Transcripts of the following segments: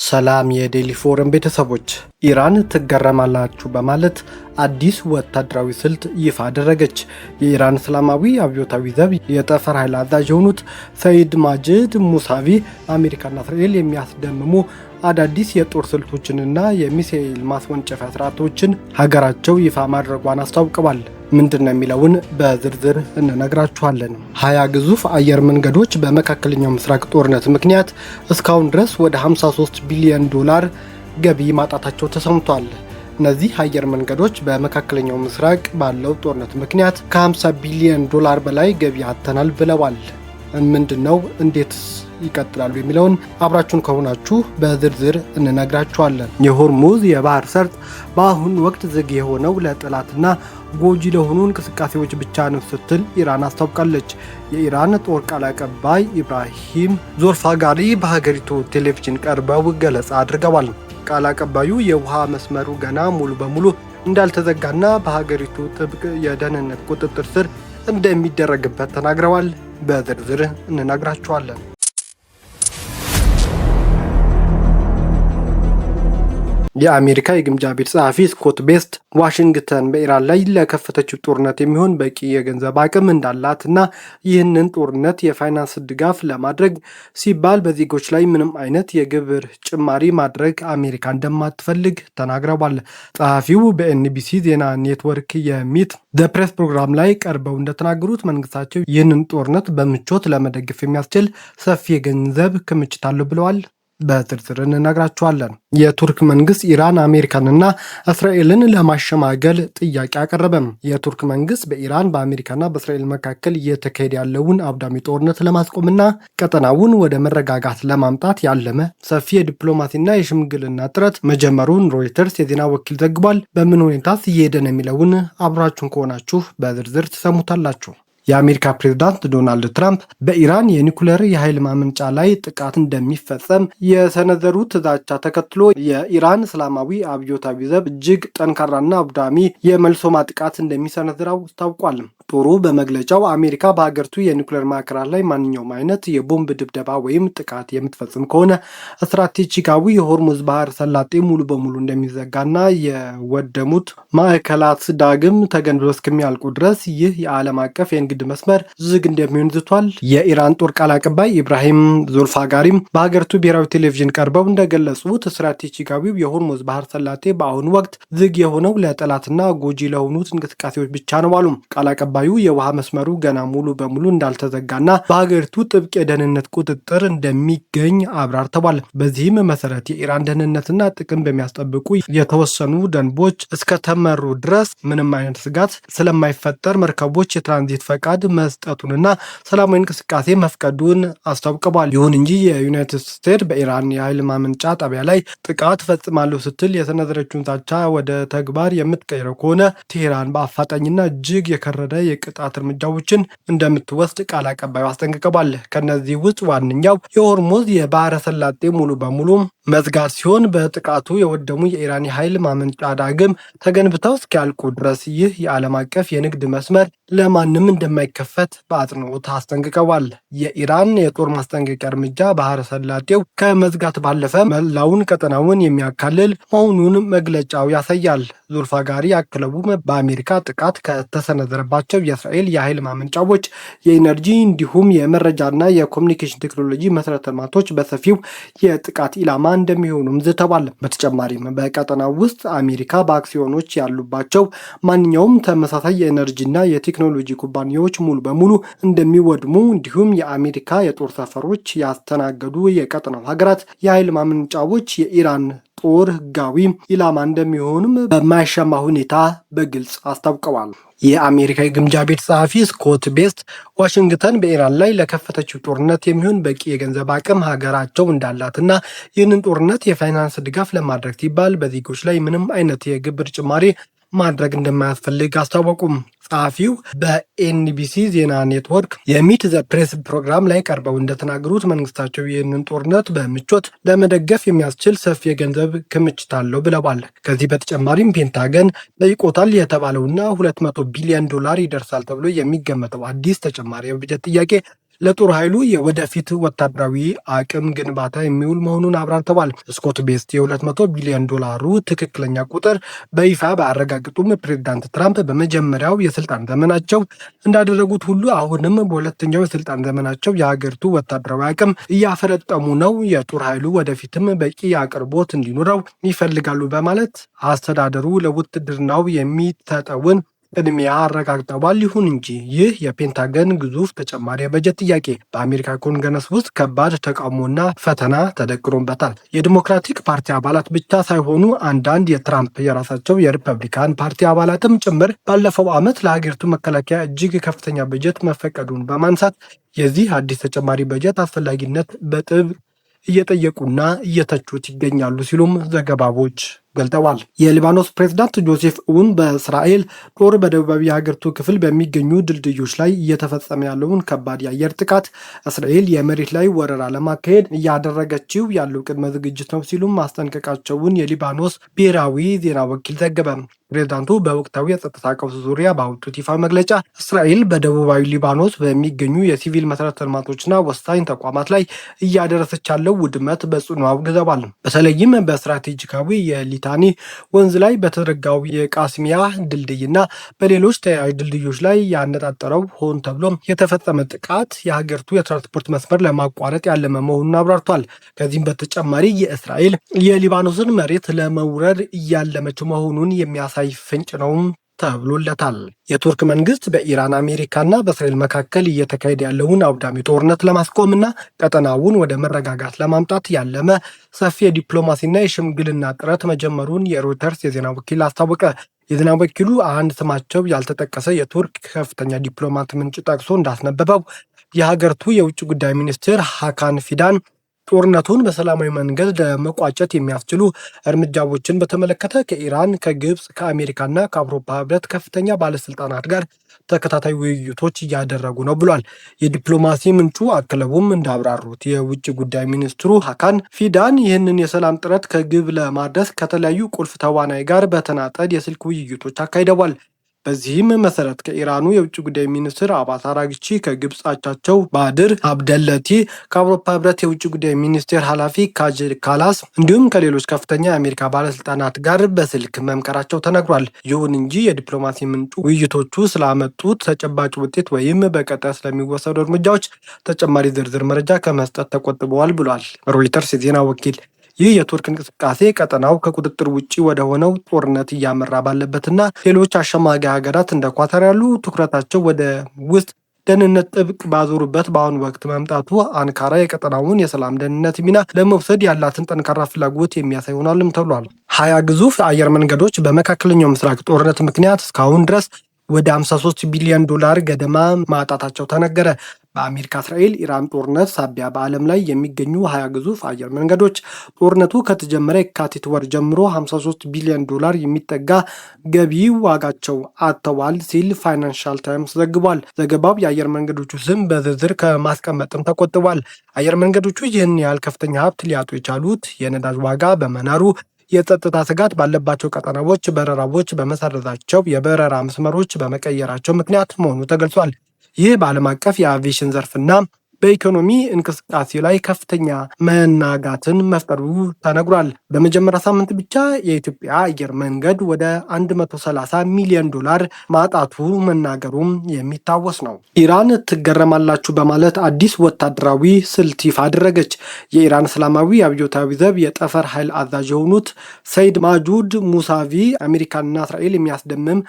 ሰላም የዴሊ ፎረም ቤተሰቦች፣ ኢራን ትገረማላችሁ በማለት አዲስ ወታደራዊ ስልት ይፋ አደረገች። የኢራን እስላማዊ አብዮታዊ ዘብ የጠፈር ኃይል አዛዥ የሆኑት ሰይድ ማጅድ ሙሳቪ አሜሪካና እስራኤል የሚያስደምሙ አዳዲስ የጦር ስልቶችንና የሚሳኤል ማስወንጨፊያ ስርዓቶችን ሀገራቸው ይፋ ማድረጓን አስታውቀዋል። ምንድን ነው የሚለውን በዝርዝር እንነግራችኋለን። 20 ግዙፍ አየር መንገዶች በመካከለኛው ምስራቅ ጦርነት ምክንያት እስካሁን ድረስ ወደ 53 ቢሊዮን ዶላር ገቢ ማጣታቸው ተሰምቷል። እነዚህ አየር መንገዶች በመካከለኛው ምስራቅ ባለው ጦርነት ምክንያት ከ50 ቢሊዮን ዶላር በላይ ገቢ አጥተናል ብለዋል። ምንድነው? እንዴት ይቀጥላሉ የሚለውን አብራችሁን ከሆናችሁ በዝርዝር እንነግራችኋለን። የሆርሙዝ የባህር ሰርጥ በአሁኑ ወቅት ዝግ የሆነው ለጠላትና ጎጂ ለሆኑ እንቅስቃሴዎች ብቻ ነው ስትል ኢራን አስታውቃለች። የኢራን ጦር ቃል አቀባይ ኢብራሂም ዞልፋጋሪ በሀገሪቱ ቴሌቪዥን ቀርበው ገለጻ አድርገዋል። ቃል አቀባዩ የውሃ መስመሩ ገና ሙሉ በሙሉ እንዳልተዘጋና በሀገሪቱ ጥብቅ የደህንነት ቁጥጥር ስር እንደሚደረግበት ተናግረዋል። በዝርዝር እንነግራችኋለን። የአሜሪካ የግምጃ ቤት ጸሐፊ ስኮት ቤስት ዋሽንግተን በኢራን ላይ ለከፈተችው ጦርነት የሚሆን በቂ የገንዘብ አቅም እንዳላትና ይህንን ጦርነት የፋይናንስ ድጋፍ ለማድረግ ሲባል በዜጎች ላይ ምንም አይነት የግብር ጭማሪ ማድረግ አሜሪካ እንደማትፈልግ ተናግረዋል። ጸሐፊው በኤንቢሲ ዜና ኔትወርክ የሚት ዘ ፕሬስ ፕሮግራም ላይ ቀርበው እንደተናገሩት መንግስታቸው ይህንን ጦርነት በምቾት ለመደገፍ የሚያስችል ሰፊ የገንዘብ ክምችት አለው ብለዋል። በዝርዝር እንነግራችኋለን። የቱርክ መንግስት ኢራን አሜሪካንና እስራኤልን ለማሸማገል ጥያቄ አቀረበም። የቱርክ መንግስት በኢራን በአሜሪካና በእስራኤል መካከል እየተካሄደ ያለውን አውዳሚ ጦርነት ለማስቆምና ቀጠናውን ወደ መረጋጋት ለማምጣት ያለመ ሰፊ የዲፕሎማሲና የሽምግልና ጥረት መጀመሩን ሮይተርስ የዜና ወኪል ዘግቧል። በምን ሁኔታስ እየሄደ ነው የሚለውን አብራችሁን ከሆናችሁ በዝርዝር ትሰሙታላችሁ። የአሜሪካ ፕሬዝዳንት ዶናልድ ትራምፕ በኢራን የኒኩሌር የኃይል ማመንጫ ላይ ጥቃት እንደሚፈጸም የሰነዘሩት ዛቻ ተከትሎ የኢራን እስላማዊ አብዮታዊ ዘብ እጅግ ጠንካራና አውዳሚ የመልሶ ማጥቃት እንደሚሰነዝረው ታውቋል። ጦሩ በመግለጫው አሜሪካ በሀገሪቱ የኒኩሌር ማዕከላት ላይ ማንኛውም አይነት የቦምብ ድብደባ ወይም ጥቃት የምትፈጽም ከሆነ ስትራቴጂካዊ የሆርሙዝ ባህር ሰላጤ ሙሉ በሙሉ እንደሚዘጋና የወደሙት ማዕከላት ዳግም ተገንብተው እስከሚያልቁ ድረስ ይህ የዓለም አቀፍ የንግድ መስመር ዝግ እንደሚሆን ዝቷል። የኢራን ጦር ቃል አቀባይ ኢብራሂም ዞልፋጋሪም በሀገሪቱ ብሔራዊ ቴሌቪዥን ቀርበው እንደገለጹት ስትራቴጂካዊው የሆርሙዝ ባህር ሰላጤ በአሁኑ ወቅት ዝግ የሆነው ለጠላትና ጎጂ ለሆኑት እንቅስቃሴዎች ብቻ ነው አሉ። ቃል አቀባዩ የውሃ መስመሩ ገና ሙሉ በሙሉ እንዳልተዘጋና በሀገሪቱ ጥብቅ የደህንነት ቁጥጥር እንደሚገኝ አብራርተዋል። በዚህም መሰረት የኢራን ደህንነትና ጥቅም በሚያስጠብቁ የተወሰኑ ደንቦች እስከተመሩ ድረስ ምንም አይነት ስጋት ስለማይፈጠር መርከቦች የትራንዚት ፈቃድ መስጠቱንና ሰላማዊ እንቅስቃሴ መፍቀዱን አስታውቀዋል። ይሁን እንጂ የዩናይትድ ስቴትስ በኢራን የኃይል ማመንጫ ጣቢያ ላይ ጥቃት ፈጽማለሁ ስትል የሰነዘረችውን ዛቻ ወደ ተግባር የምትቀይረው ከሆነ ቴህራን በአፋጣኝና እጅግ የከረደ የቅጣት እርምጃዎችን እንደምትወስድ ቃል አቀባዩ አስጠንቅቀዋል። ከነዚህ ውስጥ ዋነኛው የሆርሙዝ የባህረ ሰላጤ ሙሉ በሙሉ መዝጋት ሲሆን በጥቃቱ የወደሙ የኢራን የኃይል ማመንጫ ዳግም ተገንብተው እስኪያልቁ ድረስ ይህ የዓለም አቀፍ የንግድ መስመር ለማንም እንደማይከፈት በአጽንኦት አስጠንቅቀዋል። የኢራን የጦር ማስጠንቀቂያ እርምጃ ባህረ ሰላጤው ከመዝጋት ባለፈ መላውን ቀጠናውን የሚያካልል መሆኑን መግለጫው ያሳያል። ዞልፋጋሪ አክለውም በአሜሪካ ጥቃት ከተሰነዘረባቸው የእስራኤል የኃይል ማመንጫዎች፣ የኢነርጂ እንዲሁም የመረጃና የኮሚኒኬሽን ቴክኖሎጂ መሰረተ ልማቶች በሰፊው የጥቃት ኢላማ እንደሚሆኑም ዝተዋል። በተጨማሪም በቀጠናው ውስጥ አሜሪካ በአክሲዮኖች ያሉባቸው ማንኛውም ተመሳሳይ የኤነርጂና የቴክኖሎጂ ኩባንያዎች ሙሉ በሙሉ እንደሚወድሙ እንዲሁም የአሜሪካ የጦር ሰፈሮች ያስተናገዱ የቀጠናው ሀገራት የኃይል ማመንጫዎች የኢራን ጦር ህጋዊ ኢላማ እንደሚሆኑም በማያሻማ ሁኔታ በግልጽ አስታውቀዋል። የአሜሪካ የግምጃ ቤት ጸሐፊ ስኮት ቤስት ዋሽንግተን በኢራን ላይ ለከፈተችው ጦርነት የሚሆን በቂ የገንዘብ አቅም ሀገራቸው እንዳላትና ይህንን ጦርነት የፋይናንስ ድጋፍ ለማድረግ ሲባል በዜጎች ላይ ምንም አይነት የግብር ጭማሪ ማድረግ እንደማያስፈልግ አስታወቁም። ጸሐፊው በኤንቢሲ ዜና ኔትወርክ የሚት ዘ ፕሬስ ፕሮግራም ላይ ቀርበው እንደተናገሩት መንግስታቸው ይህንን ጦርነት በምቾት ለመደገፍ የሚያስችል ሰፊ የገንዘብ ክምችት አለው ብለዋል። ከዚህ በተጨማሪም ፔንታገን ጠይቆታል የተባለውና $200 ቢሊዮን ይደርሳል ተብሎ የሚገመተው አዲስ ተጨማሪ የበጀት ጥያቄ ለጦር ኃይሉ የወደፊት ወታደራዊ አቅም ግንባታ የሚውል መሆኑን አብራርተዋል። ስኮት ቤስት የ200 ቢሊዮን ዶላሩ ትክክለኛ ቁጥር በይፋ ባያረጋግጡም ፕሬዚዳንት ትራምፕ በመጀመሪያው የስልጣን ዘመናቸው እንዳደረጉት ሁሉ አሁንም በሁለተኛው የስልጣን ዘመናቸው የሀገሪቱ ወታደራዊ አቅም እያፈረጠሙ ነው፣ የጦር ኃይሉ ወደፊትም በቂ አቅርቦት እንዲኖረው ይፈልጋሉ በማለት አስተዳደሩ ለውትድርናው የሚሰጠውን ቅድሚያ አረጋግጠዋል። ይሁን እንጂ ይህ የፔንታገን ግዙፍ ተጨማሪ የበጀት ጥያቄ በአሜሪካ ኮንግረስ ውስጥ ከባድ ተቃውሞና ፈተና ተደቅኖበታል። የዲሞክራቲክ ፓርቲ አባላት ብቻ ሳይሆኑ አንዳንድ የትራምፕ የራሳቸው የሪፐብሊካን ፓርቲ አባላትም ጭምር ባለፈው ዓመት ለሀገሪቱ መከላከያ እጅግ ከፍተኛ በጀት መፈቀዱን በማንሳት የዚህ አዲስ ተጨማሪ በጀት አስፈላጊነት በጥብቅ እየጠየቁና እየተቹት ይገኛሉ ሲሉም ዘገባዎች ገልጠዋል። የሊባኖስ ፕሬዝዳንት ጆሴፍ ኡን በእስራኤል ጦር በደቡባዊ የሀገሪቱ ክፍል በሚገኙ ድልድዮች ላይ እየተፈጸመ ያለውን ከባድ የአየር ጥቃት እስራኤል የመሬት ላይ ወረራ ለማካሄድ እያደረገችው ያለው ቅድመ ዝግጅት ነው ሲሉም ማስጠንቀቃቸውን የሊባኖስ ብሔራዊ ዜና ወኪል ዘገበ። ፕሬዝዳንቱ በወቅታዊ የጸጥታ ቀውስ ዙሪያ ባወጡት ይፋ መግለጫ እስራኤል በደቡባዊ ሊባኖስ በሚገኙ የሲቪል መሰረተ ልማቶችና ወሳኝ ተቋማት ላይ እያደረሰች ያለው ውድመት በጽኑ አውግዘዋል። በተለይም በስትራቴጂካዊ የሊታኒ ወንዝ ላይ በተዘረጋው የቃስሚያ ድልድይና በሌሎች ተያያዥ ድልድዮች ላይ ያነጣጠረው ሆን ተብሎ የተፈጸመ ጥቃት የሀገሪቱ የትራንስፖርት መስመር ለማቋረጥ ያለመ መሆኑን አብራርቷል። ከዚህም በተጨማሪ የእስራኤል የሊባኖስን መሬት ለመውረር እያለመች መሆኑን የሚያሳይ ፍንጭ ነውም ተብሎለታል። የቱርክ መንግስት በኢራን አሜሪካና በእስራኤል መካከል እየተካሄደ ያለውን አውዳሚ ጦርነት ለማስቆምና ቀጠናውን ወደ መረጋጋት ለማምጣት ያለመ ሰፊ የዲፕሎማሲና የሽምግልና ጥረት መጀመሩን የሮይተርስ የዜና ወኪል አስታወቀ። የዜና ወኪሉ አንድ ስማቸው ያልተጠቀሰ የቱርክ ከፍተኛ ዲፕሎማት ምንጭ ጠቅሶ እንዳስነበበው የሀገሪቱ የውጭ ጉዳይ ሚኒስትር ሀካን ፊዳን ጦርነቱን በሰላማዊ መንገድ ለመቋጨት የሚያስችሉ እርምጃዎችን በተመለከተ ከኢራን፣ ከግብፅ፣ ከአሜሪካና ከአውሮፓ ህብረት ከፍተኛ ባለስልጣናት ጋር ተከታታይ ውይይቶች እያደረጉ ነው ብሏል። የዲፕሎማሲ ምንጩ አክለውም እንዳብራሩት የውጭ ጉዳይ ሚኒስትሩ ሀካን ፊዳን ይህንን የሰላም ጥረት ከግብ ለማድረስ ከተለያዩ ቁልፍ ተዋናይ ጋር በተናጠል የስልክ ውይይቶች አካሂደዋል። በዚህም መሰረት ከኢራኑ የውጭ ጉዳይ ሚኒስትር አባስ አራግቺ፣ ከግብፅ አቻቸው ባድር አብደለቲ፣ ከአውሮፓ ህብረት የውጭ ጉዳይ ሚኒስቴር ኃላፊ ካጅ ካላስ እንዲሁም ከሌሎች ከፍተኛ የአሜሪካ ባለስልጣናት ጋር በስልክ መምከራቸው ተነግሯል። ይሁን እንጂ የዲፕሎማሲ ምንጩ ውይይቶቹ ስላመጡት ተጨባጭ ውጤት ወይም በቀጣይ ስለሚወሰዱ እርምጃዎች ተጨማሪ ዝርዝር መረጃ ከመስጠት ተቆጥበዋል ብሏል ሮይተርስ የዜና ወኪል። ይህ የቱርክ እንቅስቃሴ ቀጠናው ከቁጥጥር ውጭ ወደ ሆነው ጦርነት እያመራ ባለበትና ሌሎች አሸማጋይ ሀገራት እንደ ኳታር ያሉ ትኩረታቸው ወደ ውስጥ ደህንነት ጥብቅ ባዞሩበት በአሁኑ ወቅት መምጣቱ አንካራ የቀጠናውን የሰላም ደህንነት ሚና ለመውሰድ ያላትን ጠንካራ ፍላጎት የሚያሳይ ሆናልም ተብሏል። 20 ግዙፍ አየር መንገዶች በመካከለኛው ምስራቅ ጦርነት ምክንያት እስካሁን ድረስ ወደ 53 ቢሊዮን ዶላር ገደማ ማጣታቸው ተነገረ። በአሜሪካ እስራኤል ኢራን ጦርነት ሳቢያ በዓለም ላይ የሚገኙ 20 ግዙፍ አየር መንገዶች ጦርነቱ ከተጀመረ የካቲት ወር ጀምሮ 53 ቢሊዮን ዶላር የሚጠጋ ገቢ ዋጋቸው አጥተዋል ሲል ፋይናንሻል ታይምስ ዘግቧል። ዘገባው የአየር መንገዶቹ ስም በዝርዝር ከማስቀመጥም ተቆጥቧል። አየር መንገዶቹ ይህን ያህል ከፍተኛ ሀብት ሊያጡ የቻሉት የነዳጅ ዋጋ በመናሩ፣ የጸጥታ ስጋት ባለባቸው ቀጠናዎች በረራዎች በመሰረዛቸው፣ የበረራ መስመሮች በመቀየራቸው ምክንያት መሆኑ ተገልጿል። ይህ በዓለም አቀፍ የአቪዬሽን ዘርፍና በኢኮኖሚ እንቅስቃሴ ላይ ከፍተኛ መናጋትን መፍጠሩ ተነግሯል። በመጀመሪያ ሳምንት ብቻ የኢትዮጵያ አየር መንገድ ወደ 130 ሚሊዮን ዶላር ማጣቱ መናገሩም የሚታወስ ነው። ኢራን ትገረማላችሁ በማለት አዲስ ወታደራዊ ስልት ይፋ አደረገች። የኢራን እስላማዊ አብዮታዊ ዘብ የጠፈር ኃይል አዛዥ የሆኑት ሰይድ ማጁድ ሙሳቪ አሜሪካንና እስራኤል የሚያስደምም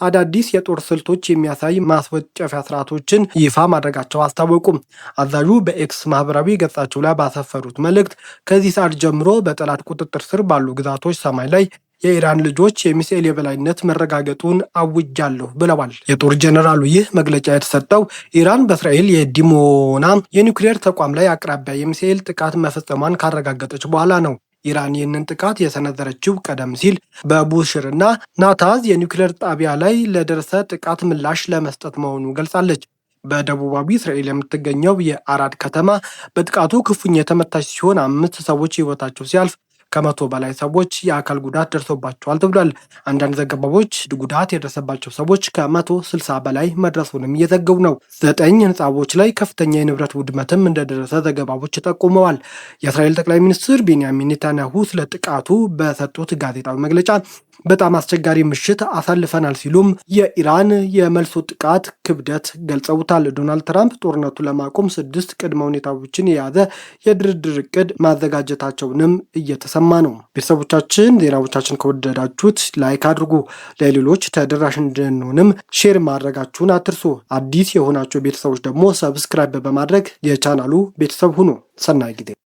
አዳዲስ የጦር ስልቶች የሚያሳይ ማስወጨፊያ ስርዓቶችን ይፋ ማድረጋቸው አስታወቁም። አዛዡ በኤክስ ማህበራዊ ገጻቸው ላይ ባሰፈሩት መልእክት ከዚህ ሰዓት ጀምሮ በጠላት ቁጥጥር ስር ባሉ ግዛቶች ሰማይ ላይ የኢራን ልጆች የሚሳኤል የበላይነት መረጋገጡን አውጃለሁ ብለዋል። የጦር ጀነራሉ ይህ መግለጫ የተሰጠው ኢራን በእስራኤል የዲሞና የኒውክሌር ተቋም ላይ አቅራቢያ የሚሳኤል ጥቃት መፈጸሟን ካረጋገጠች በኋላ ነው። ኢራን ይህንን ጥቃት የሰነዘረችው ቀደም ሲል በቡሽር እና ናታንዝ የኒውክሌር ጣቢያ ላይ ለደረሰ ጥቃት ምላሽ ለመስጠት መሆኑ ገልጻለች። በደቡባዊ እስራኤል የምትገኘው የአራድ ከተማ በጥቃቱ ክፉኛ የተመታች ሲሆን 5 ሰዎች ህይወታቸው ሲያልፍ ከ100 በላይ ሰዎች የአካል ጉዳት ደርሶባቸዋል ተብሏል። አንዳንድ ዘገባዎች ጉዳት የደረሰባቸው ሰዎች ከ160 በላይ መድረሱንም እየዘገቡ ነው። 9 ህንፃዎች ላይ ከፍተኛ የንብረት ውድመትም እንደደረሰ ዘገባዎች ጠቁመዋል። የእስራኤል ጠቅላይ ሚኒስትር ቤንያሚን ኔታንያሁ ስለ ጥቃቱ በሰጡት ጋዜጣዊ መግለጫ በጣም አስቸጋሪ ምሽት አሳልፈናል ሲሉም የኢራን የመልሶ ጥቃት ክብደት ገልጸውታል። ዶናልድ ትራምፕ ጦርነቱ ለማቆም 6 ቅድመ ሁኔታዎችን የያዘ የድርድር እቅድ ማዘጋጀታቸውንም እየተሰማ ነው። ቤተሰቦቻችን ዜናዎቻችን ከወደዳችሁት ላይክ አድርጉ፣ ለሌሎች ተደራሽ እንድንሆንም ሼር ማድረጋችሁን አትርሱ። አዲስ የሆናችሁ ቤተሰቦች ደግሞ ሰብስክራይብ በማድረግ የቻናሉ ቤተሰብ ሁኑ። ሰናይ ጊዜ